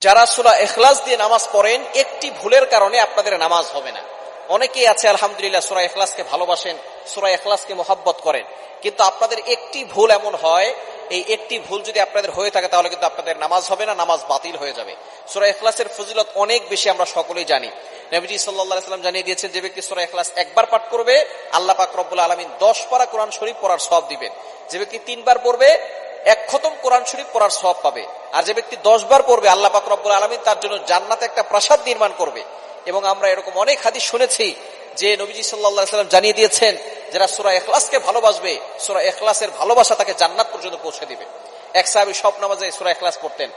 যারা সূরা ইখলাস দিয়ে নামাজ পড়েন একটি ভুলের কারণে আপনাদের নামাজ হবে না। অনেকেই আছে আলহামদুলিল্লাহ সূরা ইখলাসকে ভালোবাসেন, সূরা ইখলাসকে মহব্বত করেন, কিন্তু আপনাদের একটি ভুল এমন হয়, এই একটি ভুল যদি আপনাদের হয়ে থাকে তাহলে কিন্তু আপনাদের নামাজ হবে না, নামাজ বাতিল হয়ে যাবে। সূরা ইখলাসের ফজিলত অনেক বেশি, আমরা সকলেই জানি। নবীজি সাল্লাল্লাহু আলাইহি ওয়াসাল্লাম জানিয়ে দিয়েছেন, যে ব্যক্তি সূরা ইখলাস একবার পাঠ করবে আল্লাহ পাক রব্বুল আলামিন 10 পারা কোরআন শরীফ পড়ার সওয়াব দিবেন। যে ব্যক্তি 3 বার পড়বে 1 খতম কোরআন শরীফ পড়ার সওয়াব পাবে। আর যে ব্যক্তি 10 বার পড়বে আল্লাহ পাক রব্বুল আলামিন তার জন্য জান্নাতে একটা প্রাসাদ নির্মাণ করবে। এবং আমরা এরকম অনেক হাদিস শুনেছি যে নবীজি সাল্লাল্লাহু আলাইহি ওয়াসাল্লাম জানিয়ে দিয়েছেন, যারা সূরা ইখলাসকে ভালোবাসবে সূরা ইখলাসের ভালোবাসা তাকে জান্নাত পর্যন্ত পৌঁছে দিবে। এক সাহাবী সব নামাজে সূরা ইখলাস পড়তেন,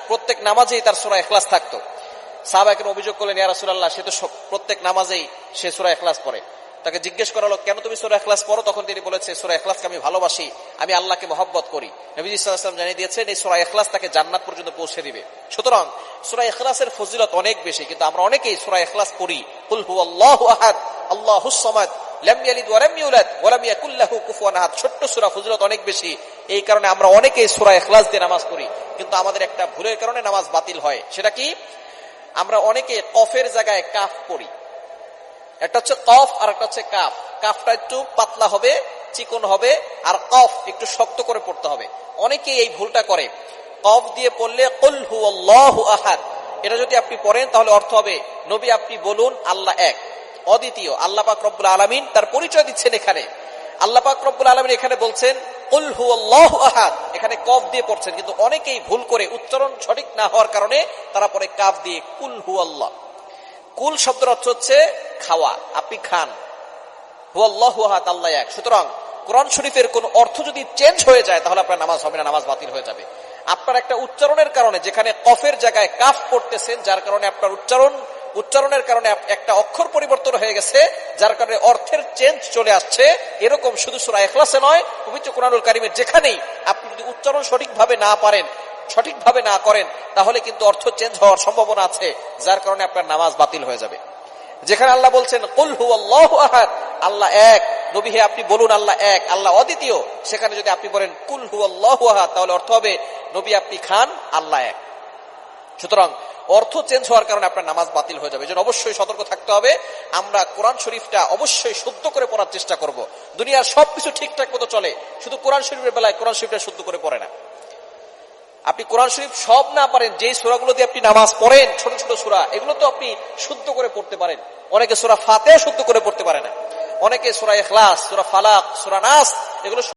প্রত্যেক নামাজেই তার সূরা ইখলাস থাকতো। সাহাবাকে অভিযোগ করলেন, ইয়া রাসূলুল্লাহ, সে তো প্রত্যেক নামাজেই সে সূরা ইখলাস পড়ে। তাকে জিজ্ঞেস করা হলো, কেন তুমি সূরা ইখলাস পড়ো? তখন তিনি বলেছে, সূরা ইখলাসকে আমি ভালোবাসি, আমি আল্লাহকে মহব্বত করি। নবীজি সাল্লাল্লাহু আলাইহি ওয়াসাল্লাম জানিয়ে দিয়েছেন, এই সূরা ইখলাস তাকে জান্নাত পর্যন্ত পৌঁছে দিবে। সুতরাং সূরা ইখলাসের ফজিলত অনেক বেশি, কিন্তু আমরা অনেকেই সূরা ইখলাস পড়ি, কুল হুয়াল্লাহু আহাদ আল্লাহুস সামাদ লাম ইয়ালিদ ওয়া লাম ইউলাদ ওয়া লাম ইয়াকুল লাহু কুফুয়ান আহাদ। ছোট্ট সূরা, ফজিলত অনেক বেশি। এই কারণে আমরা অনেকেই সূরা ইখলাস দিয়ে নামাজ পড়ি, কিন্তু আমাদের একটা ভুলের কারণে নামাজ বাতিল হয়। সেটা কি? আমরা অনেকে কফের জায়গায় কাফ পড়ি। একটা হচ্ছে কফ আর একটা হচ্ছে কাফ। কাফটা একটু পাতলা হবে, চিকন হবে, আর কফ একটু শক্ত করে পড়তে হবে। অনেকে এই ভুলটা করে। কফ দিয়ে পড়লে কুল হুয়াল্লাহু আহাদ, এটা যদি আপনি পড়েন তাহলে অর্থ হবে, নবী আপনি বলুন আল্লাহ এক, অদ্বিতীয়। আল্লাহ পাক রব্বুল আলামিন তার পরিচয় দিচ্ছেন এখানে। আল্লাহ পাক রব্বুল আলামিন এখানে বলছেন কুল হুয়াল্লাহু আহাদ, এখানে কফ দিয়ে পড়ছেন। কিন্তু অনেকেই ভুল করে, উচ্চারণ সঠিক না হওয়ার কারণে তারা পরে কাফ দিয়ে কুল হুয়াল্লাহ। কুল শব্দের অর্থ হচ্ছে খাওয়া, আপনি খান। হুয়াল্লাহু আহাদ, আল্লাহ এক। সুতরাং কোরআন শরীফের কোন অর্থ যদি চেঞ্জ হয়ে যায় তাহলে আপনার নামাজ হবে না, নামাজ বাতিল হয়ে যাবে। আপনার একটা উচ্চারণের কারণে, যেখানে কফের জায়গায় কাফ পড়তেছেন, যার কারণে আপনার উচ্চারণের কারণে একটা অক্ষর পরিবর্তন হয়ে গেছে, যার কারণে অর্থের চেঞ্জ চলে আসছে। এরকম শুধু সূরা ইখলাসে নয়, পবিত্র কোরআনুল কারীমের যেখানেই আপনি যদি উচ্চারণ সঠিকভাবে না পারেন, সঠিকভাবে না করেন, তাহলে কিন্তু অর্থ চেঞ্জ হওয়ার সম্ভাবনা আছে, যার কারণে আপনার নামাজ বাতিল হয়ে যাবে। যেখানে আল্লাহ বলছেন কুল হুয়াল্লাহু আহাদ, আল্লাহ এক, নবী হে আপনি বলুন আল্লাহ এক, আল্লাহ অদ্বিতীয়, সেখানে যদি আপনি বলেন কুল হুয়াল্লাহু আহাদ তাহলে অর্থ হবে, নবী আপনি খান, আল্লাহ এক। সুতরাং অর্থ চেঞ্জ হওয়ার কারণে আপনার নামাজ বাতিল হয়ে যাবে। এজন্য অবশ্যই সতর্ক থাকতে হবে। আমরা কোরআন শরীফটা অবশ্যই শুদ্ধ করে পড়ার চেষ্টা করব। দুনিয়ার সবকিছু ঠিকঠাক মতো চলে, শুধু কোরআন শরীফের বেলায় কোরআন শরীফটা শুদ্ধ করে পড়ে না। আপনি কোরআন শরীফ সব না পারেন, যেই সূরাগুলো দিয়ে আপনি নামাজ পড়েন, ছোট ছোট সূরা, এগুলো তো আপনি শুদ্ধ করে পড়তে পারেন। অনেকে সূরা ফাতিহা শুদ্ধ করে পড়তে পারে না, অনেকে সূরা ইখলাস, সূরা ফালাক, সূরা নাস এগুলো